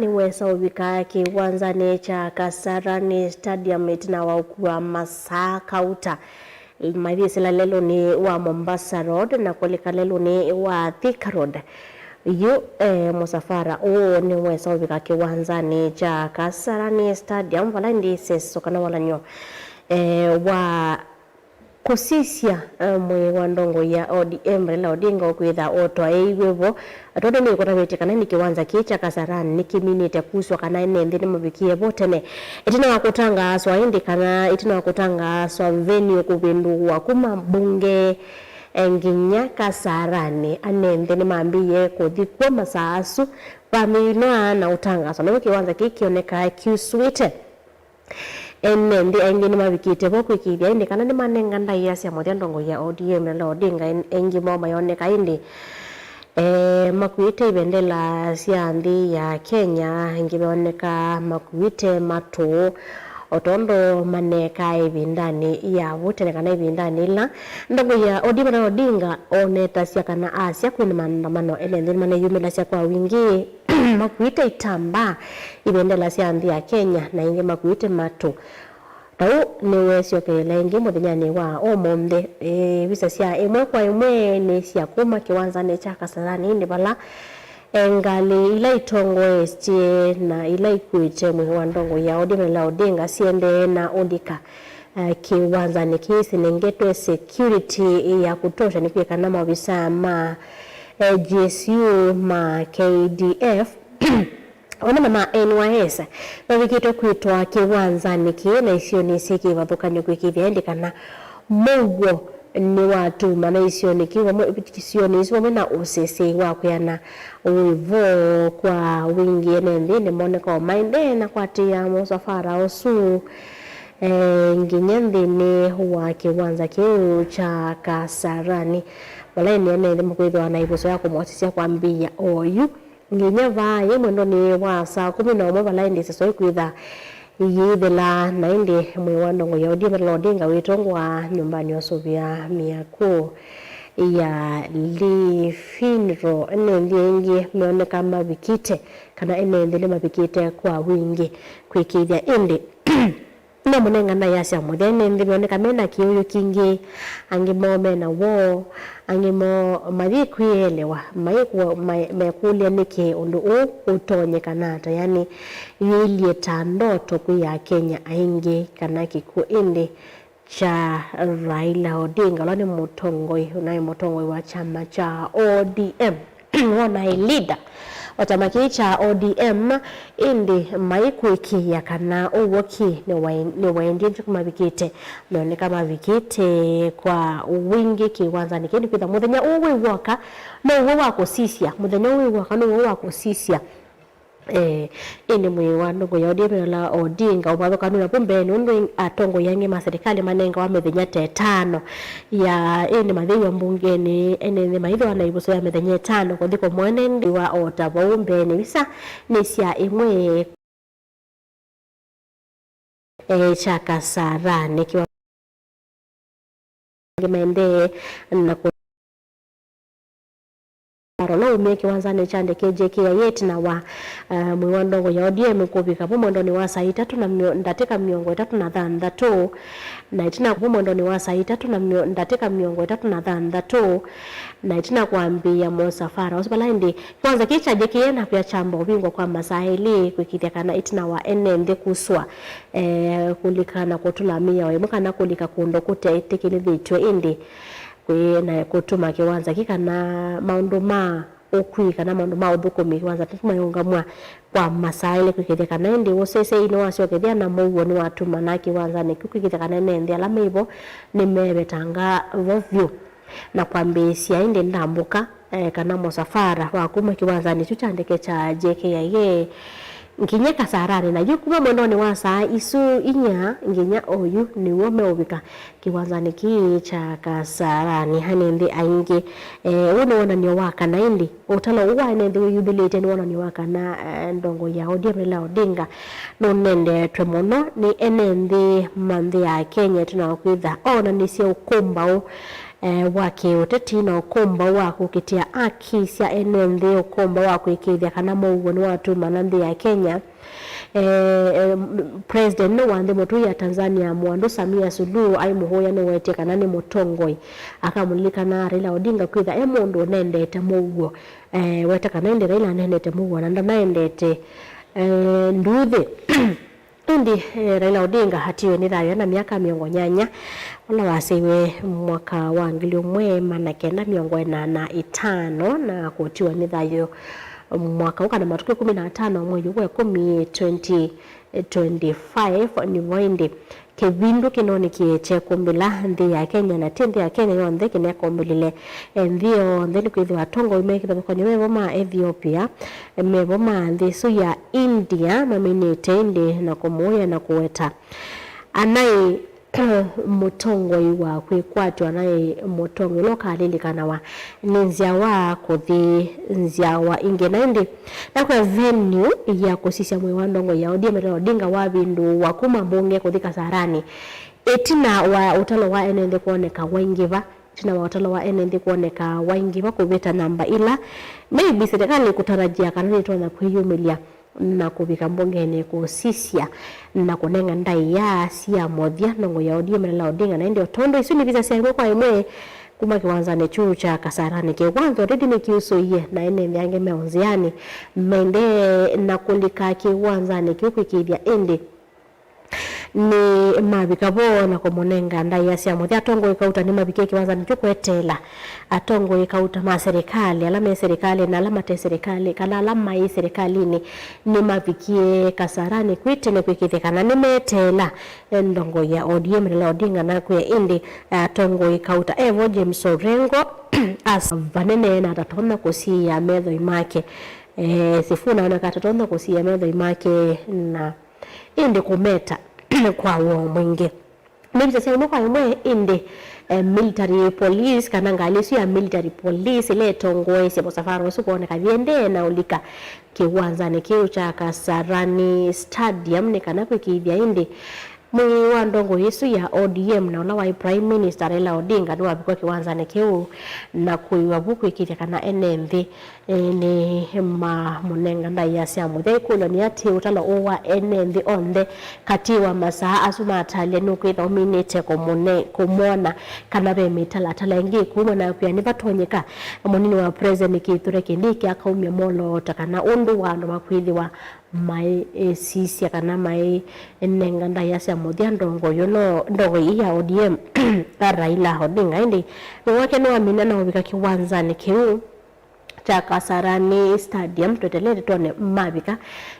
niwesa ubika kiwanzani cha Kasarani Stadium itina wa ukua masaa kauta mavisila lelo ni wa Mombasa Road na kolika lelo ni wa Thika Road. Musafara niwesa ubika kiwanzani cha Kasarani Stadium wala ndi seso kana WALANY'O wa KUSISYA Mwĩĩ wa ndongo ya ODM Raila Odinga okwitha otwa eiwevo atondo ni kotavete kana ni kiwanza kicha Kasarani ni kiminite kuswa kana enenthi ni mavikie botene itina wakutanga aswa indi kana itina wakutanga aswa venue kuvinduwa kuma mbunge nginya Kasarani anenthi ni mambiye kuthikwa masaasu paminoa na utanga aswa na kiwanza kikioneka kiuswite enendi engi ni mavikite boku ikithia indi kana ni manenga ndaiya cia muthia ndongo ya ODM Raila Odinga engi mo mayoneka indi makuite ibendela cia nthi ya Kenya engi bioneka makuite matu otondo maneka ibindani ya butene kana ibindani la ndongo ya ODM Raila Odinga oneta cia kana asia kwina maandamano enendi mane yumela cia kwa wingi makuite itamba ibendela cia nthi ya Kenya na ingi makuite matu tau niwe ciokela ingi muthenyani wa omonde visa cia imwe kwa imwe ni cia kuma kiwanzani cha Kasarani ni bala engali ila itongoestie na ila ikuite Mwĩĩ wa ndongo ya ODM Raila Odinga siende na ondika kiwanzani kisi nengetwe security ya kutosha ni kuweka na mavisa ma GSU ma KDF ona ma NYS na vikito kwitwa kiwanzani kiena isio ni siki vathukanyo kwikithia endikana mugo ni watu mana isio ni isio na usisi wa kuyana uivo kwa wingi enendi ni moneka mainde na kwatia musafara osu nginya nthini wa kiwanza kiu cha Kasarani wala ni enendi mukwithwa na ivuso ya kumwasisia kwambia oyu nginya vaye mwendo ni wa saa 11 wala ndi seso ikwitha yithela na indi Mwĩĩ wa ndongo ya ODM Raila Odinga witongwa nyumbani osuvia miako ya lifinro enendi ingi meoneka mavikite kana enendi le mavikite kwa wingi kwikithia indi na munenga na yasya muthene ndi meoneka mena kiuyu kingi angimo mena wo angimo mathi kwielewa maikuwa mekulia niki undu utonye kanata yani yilie ta ndoto ya Kenya aingi kana kiku indi cha Raila Odinga lani mutongoi unaye mutongoi wa chama cha ODM wana leader wa chama cha ODM indi maikuikia kana uwoki ni waendie kuma vikite meoneka mavikite kwa wingi kiwanzani kini kwitha muthenya uwe waka na uwe wa KUSISYA muthenya uwe waka na uwe wa KUSISYA ini Mwĩĩ wa ndongo ya ODM Raila Odinga ubathukanira pumbeni undu atongo yangi ma serikali manenga wa mithenya 5 ya ini mathio mbungeni ene maitho na ibuso ya mithenya 5 kuthiko mwene ndi wa otava umbeni visa ni cia imwe cha Kasarani kiwa ngimende na no umeke wanzane chande KJKIA na wa Mwĩĩ wa ndongo ya ODM Kũvika pumondo ni wa saa 3 na ndateka miongo 36 na itina pumondo ni wa saa 3 na ndateka miongo 36 na itina kuambia musafara usibala ndi kwanza kicha JKIA na pia chamba ubingwa kwa masahili kwikithia kana itina wa enenthi kuswa kulikana kutulamia we mukana kulika kundo kute itikini thitwe indi na kutuma kiwanza kikana maundu ma okwi kana maundu ma uthukumi kiwanza tumayungamwa kwa masaile kwikithia kana ndi wosese ino waciokethia na muguo ni watuma na kiwanza ni kwikithia kana nendi alama ivo ni mebetanga vovyo na kwambisia indi ndambuka kana musafara wa kuma kiwanza ni chuchandike cha JKIA nginya Kasarani na yukuma mwendoni wa saa isu inya nginya oyu ni wome ubika kiwanzani ki cha Kasarani hanendi aingi wona ni waka na indi utalo uwa nendi yubilete ni wona ni waka na ndongo ya Raila Odinga no nende tremono ni enendi mandi ya Kenya tunakwitha ona ni sia ukomba wake uteti na ukomba wako kitia akisia enendi ukomba wako ikithia kana mugo ni watu manandi ya Kenya president no wande motu ya Tanzania Mwandu Samia Suluhu ai muhoya no wete kana ni mutongoi akamulika na Raila Odinga kwitha emundu nendete mugo wete kana ende Raila nendete mugo na ndanaendete nduthi indi Raila Odinga hatiwe ni thayo na miaka 80 wala wasiwe mwaka wa 1985 na kutiwa ni thayo mwaka ukana matuku 15 mwezi wa 10 2025 ni voindi kevindu kinoni kieche kumbila ndi ya Kenya na tindi ya Kenya yonde kine kumbilile ndio ndeni kwithiwa watongo imekitha kwa nyewe ma Ethiopia mevoma ndisu ya India maminite ndi na kumuya na kuweta anai mutongo iwa kwikwatwa naye mutongo lokalili kana wa ninzia wa kuthi nzia wa ingenaindi na kwa venue ya kusisya Mwĩĩ wa ndongo ya Raila Odinga wa bindu wa KUMA MBUNGE kuthi Kasarani etina wa utalo wa enende kuoneka waingiva tina wa utalo wa enende kuoneka waingiva kuvita namba ila maybe serikali kutarajia kana nitona kwiyumilia na kuvika mbungeni KUSISYA na kunenga ndai ya sia mothia ndongo ya Raila Odinga na ndio tondo isu ni visa sia kwa imwe kuma kiwanzani chuo cha Kasarani kiwanzo already ni kiusoie na ene yange meonziani mende na kulika kiwanzani kiukikithia indi ni mabika bona komonenga ndai ya sia mothia tongo ikauta ni mabike kiwanzani chukwetela atongo ikauta ma serikali alama serikali na alama te serikali kana alama hii serikalini ni mabikie Kasarani kwitene kwikithekana ni metela ndongo ya Raila Odinga na kuya indi atongo ikauta Evo James Orengo as vanene na tatona kusia medho imake sifuna na tatona kusia medho imake na indi kumeta kwa uo mwingi mimi sasa kwa imwe indi military police kana ngalisu ya military police ile tongoe sebo safari usikuone kaviende na ulika kiwanzani kiu cha Kasarani stadium ni kana kwikithia indi Mwĩĩ wa ndongo yesu ya ODM na ula wa Prime Minister Raila Odinga ndo abikwa kiwanzani kiu na kuiwa buku ikithia kana enenthi ni munenga ndai ya sia muthe kulo ni ati utalo uwa enenthi onthe katiwa masaa asuma atalia nukwitha uminite kumona kana be mitala tala ingi kuma na pia ni batonyeka munini wa president kithure kindiki akaumia molo takana undu wa ndo makwithiwa mai sisi kana mai enenga ndai ya sia muthia ndongo yono ndongo ya ODM Raila Odinga indi wake no amina na ubika kiwanzani kiu cha Kasarani stadium totelete tone mabika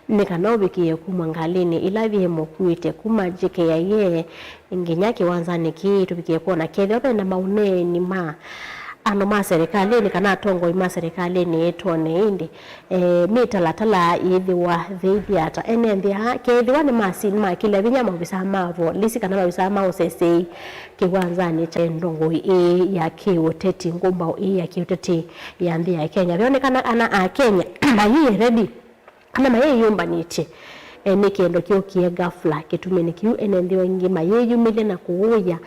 nikana ubikie kumwangalini ilavi mukwite kuma jike ya ye nginya kiwanzani ki tubikie kuona kethe openda mauneni ma ano ma serikali ni kana tongo ima serikali ni etone indi mitalatala yithiwa thithiata enenthia kethiwa ni masini ma kila vinya mabisa mavo lisi kana mabisa mao sese kiwanzani cha ndongo ya kiuteti ngumba ya kiuteti ya nthi ya Kenya vionekana ana a Kenya na hii ready kana maye yumba niche nikendo kio kie gafla kitumeni kiu enenthi wengi mayeyumile na kuuya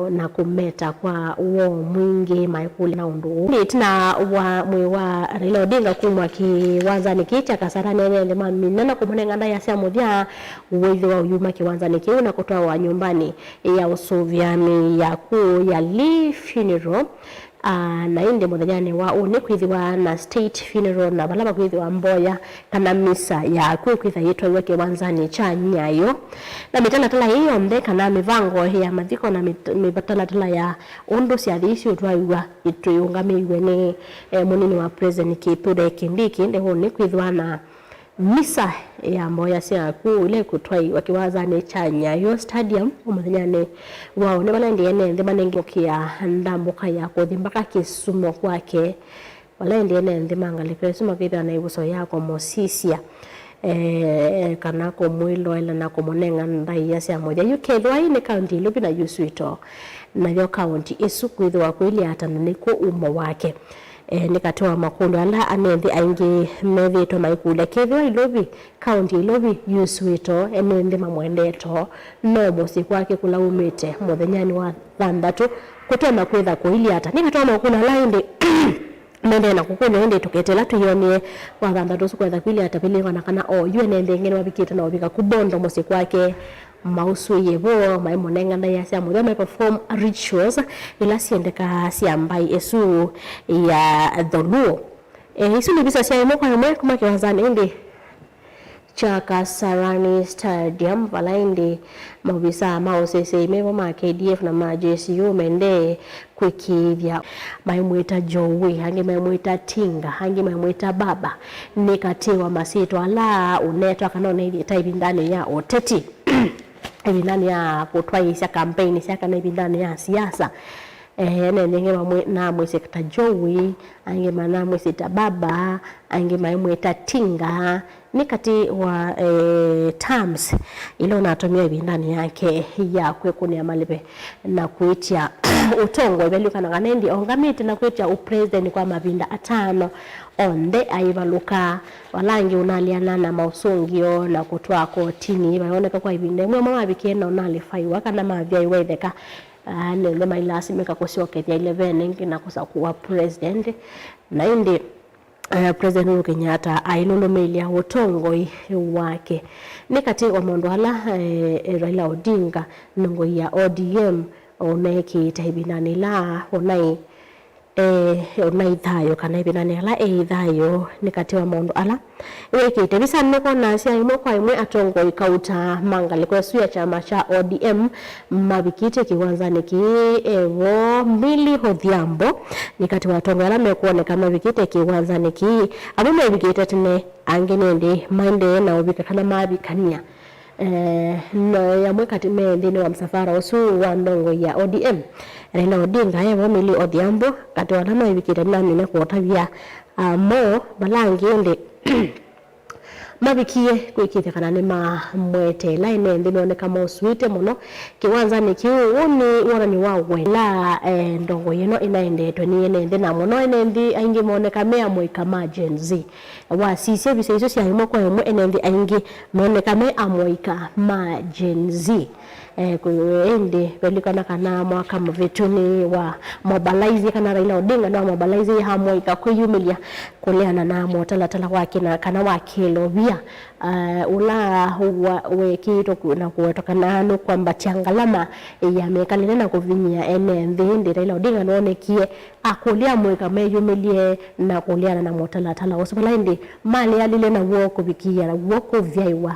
na kumeta kwa uo mwingi maikuli na undu ni tina wa Mwĩĩ wa Raila Odinga kumwa kiwanzani kicha Kasarani enenthi mamina na kumonenga ndai ya sia muthia uwithi wa uyuma kiwanzani kiu na kutoa wa nyumbani ya usuviani ya kuu ya Lee funeral na indi muthanyani wa uni kwithiwa na state funeral na balaba kwithiwa mboya kana misa ya kwitha yitwa weke wanzani cha Nyayo na mitalatala hiyo mbe kana mivango ya mathiko na mitalatala ya undu cia thici utwaiwa ituyungamiwe ni munini wa president Kithure Kindiki ndi honi kwithiwa na misa ya mboya cia ile kutwaiwa kiwanzani cha Nyayo stadium umuthanyani wao ni bala ndiye nthi manengokia ndambuka ya kuthi mpaka Kisumu kwake wala ndiye nthi mangalika Kisumu kwitha na ibuso yako mosisia kana kumwilo ila na kumonenga ndaiya cia moja yukethwa ine county ilubi na yuswito na yo county isu kwithwa kwili atana niko umo wake nikatoa makundu ala anethi aingi methito maikule kethwa ilubi county ilubi yuswito enethi mamwendeto no musi kwake kula umite muthenyani wa thandatu kutoma kwitha kwili ata nikatoa makundu ala indi nende na kukunya ende tuketela tuyonie wagamba tosukwetha kwili atapeleka na kana yune ndengene wabikita na wabika kubondo musi kwake mausu yebo maimonenga nda yasya mudho mai perform rituals ila siendeka siambai esu ya dholuo isu libisa siya imo kwa mwe kuma kiwanzani indi cha KASARANI stadium valaindi mabisa maosese imevo ma KDF na ma JSU mende kwikithya maimwita Joey hangi maimwita Tinga hangi maimwita Baba nikatiwa masito ala unetwa kanone hivi taibi ndani ya oteti hivi ndani ya kutwaisha kampeni siaka na hivi ndani ya siasa nenge na mwesekta Joey ange mana mwesita Baba ange maimwita Tinga nikati wa terms ilo natumia hivi ndani yake ya kwekuni ya malipe na kuitia utongo ibeluka na kanendi ongamiti na kuitia upresident kwa mabinda atano onde aivaluka walangi unaliana na mausungio na kutoa kotini baoneka kwa ibinde mwe mama bikena unalifaiwa kana mavya iwetheka nende mailasi meka kusiokethia 11 na kusakuwa president na indi President Uhuru Kenyatta ailolomelia utongoi wake nikati wa mondo ala Raila Odinga nungo ya ODM oneki taibinani la onai thayo kana ibinani ala thayo nikati wa mondo ala weki tebisa niko na sia imo kwa imwe atongoi kauta mangali kwa suya chama cha ODM mabikite kiwanzani ki ewo Mili Odhiambo nikati watongo ala mekuone kama bikite kiwanzani ki abume bikite tine angenende mande na ubika kana mabikania na ya mwekati mendini wa msafara usu wa ndongo ya ODM Raila Odinga ewo Mili Odhiambo kati walama bikite nani na kuotavia mo balangi ende mabikie kwikite kana ni mwete la ine ndioneka mo suite muno kiwanza ni kiuni wona ni wawe la ndongo yeno inaendetwe ni ene na muno ene aingi moneka mea moika majenzi wa sisi bise iso sia imo kwa emo ene aingi moneka mea moika majenzi kuende pelikana kana mwaka mvetuni wa mobilize kana Raila Odinga na mobilize hamoika kuyumilia kuleana na motala wake na kana wakilo bia ula wekito na kuwetokana no kwamba changalama ya mekalina na kuvinyia enenthi Raila Odinga nonekie akulia mweka meyumilie na kuleana na motala osopalaindi mali alile na woko bikia na woko vyaiwa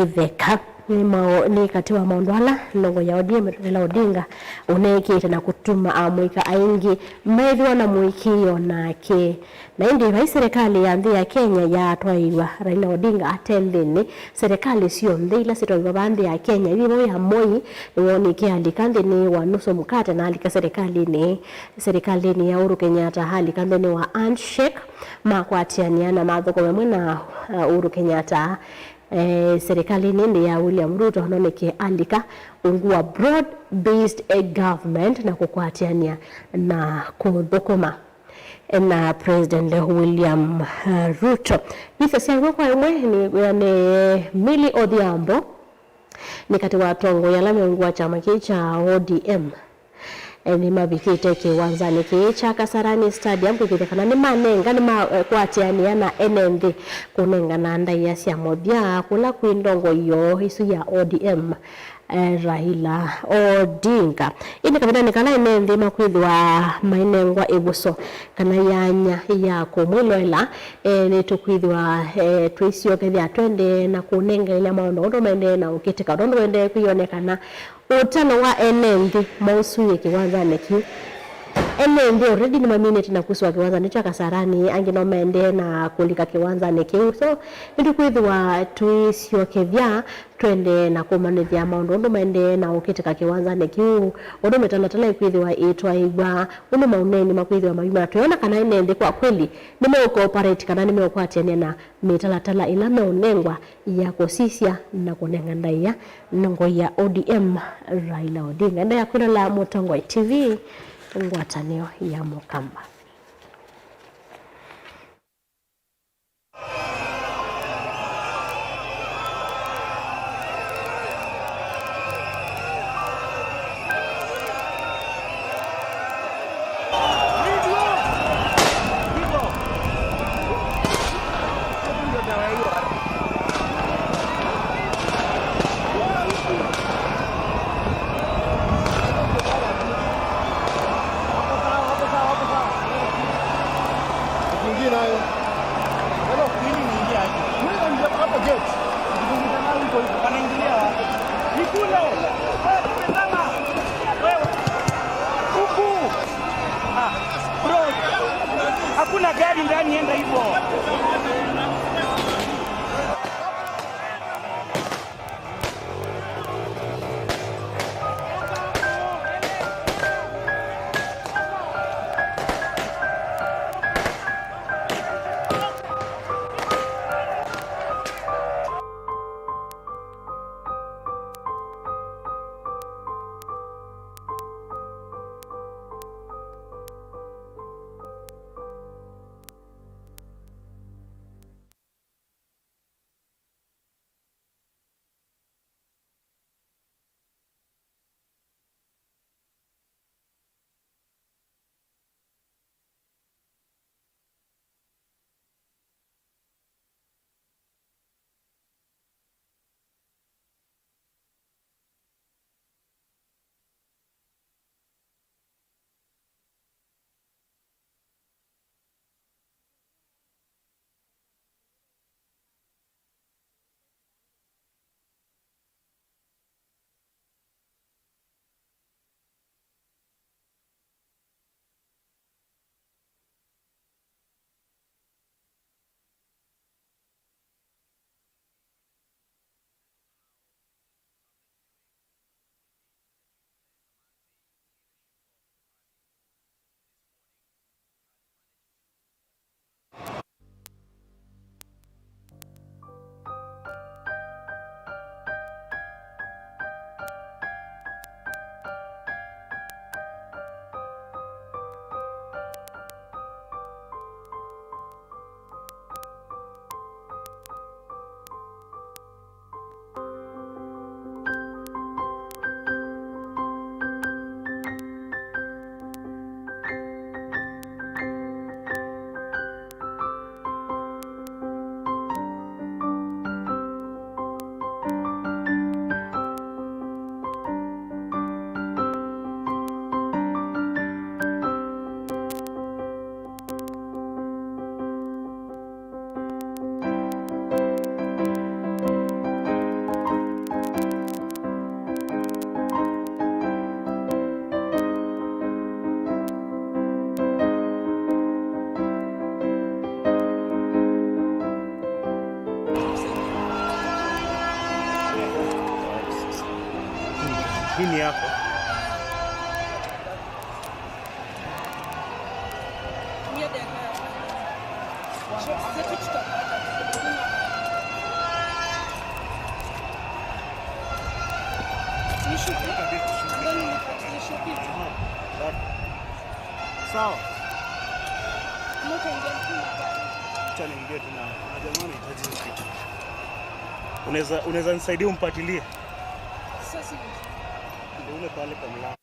iveka ni katiwa maondwala ndongo ya ODM Raila Odinga unekite na kutuma amwika aingi methwa na mwikio nake na indi vai serikali ya nthi ya Kenya ya twaiwa Raila Odinga atendeni serikali sio ndila sitwa bandi ya Kenya ibo ya moi woni kiandika ni wa nusu mkate na alika serikali ni ya Uhuru Kenyatta hali kande ni wa handshake makwatianiana mathoko memwe na Uhuru Kenyatta serikali nindi ya William Ruto hanoneke andika ungua broad based government na kukwatiania na kuthukuma na President William Ruto isa sia kwa imwe ni Mili Odhiambo ni kati wa tongo ya ungua chama cha ODM ni mabikite kiwanzani cha KASARANI stadium kukitekana ni manenga ni makwatiania na enenthi kunenga na ndaiya cia mothia kula kwindongo iyo isu ya ODM Raila Odinga ini kabida ni kana enenthi makwithwa mainengwa ibuso kana yanya ya kumwiloela ni tukwithwa twisio kethia twende na kunenga ile maondo ndo mende na ukitika ndo wende kuyonekana utano wa enenthi mausu kiwanza neki ENENTHI already ni maminute na kuswa kiwanza nicho Kasarani angino mende na kulika kiwanza ni kiu so ndu kwithwa tuisio kevya twende na kumanithia maundu ndu mende na ukitika kiwanza ni kiu undu metanatala kwithwa itwa igwa undu mauneni makwithwa mayuma tuona kana ENENTHI kwa kweli nime cooperate kana nime kwatiania na mitalatala ila meonengwa ya KUSISYA na kunenga ndaiya nongo ya ODM Raila Odinga ndaya kulala Mutongoi TV ngwatanio ya Mukamba. Hakuna gari ndani, enda hivyo. Hii yako. Sawa. Chani ingia tena. Na jamani hitaji kitu. Unaweza nisaidia umpatilie? Sasa ndio ule pale kwa mlango.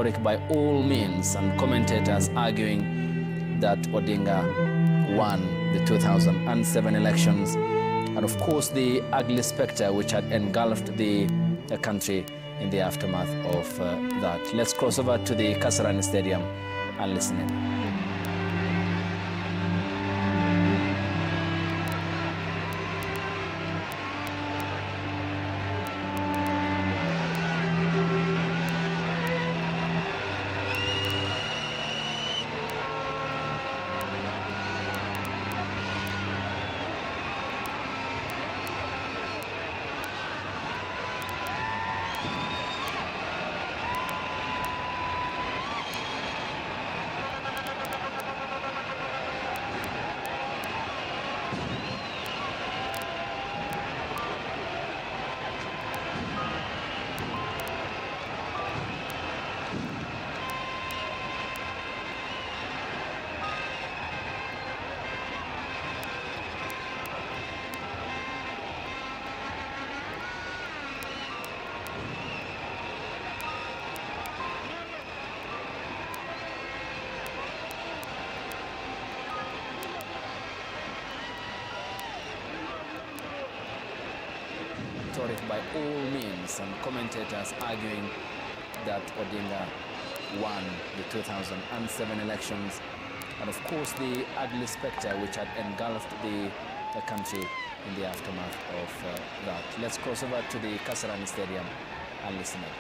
rhetoric by all means, and commentators arguing that Odinga won the 2007 elections, and of course the ugly spectre which had engulfed the country in the aftermath of that. Let's cross over to the KASARANI Stadium and listen in. By all means, and commentators arguing that Odinga won the 2007 elections, and of course the ugly spectre which had engulfed the country in the aftermath of that. Let's cross over to the KASARANI Stadium and listen in.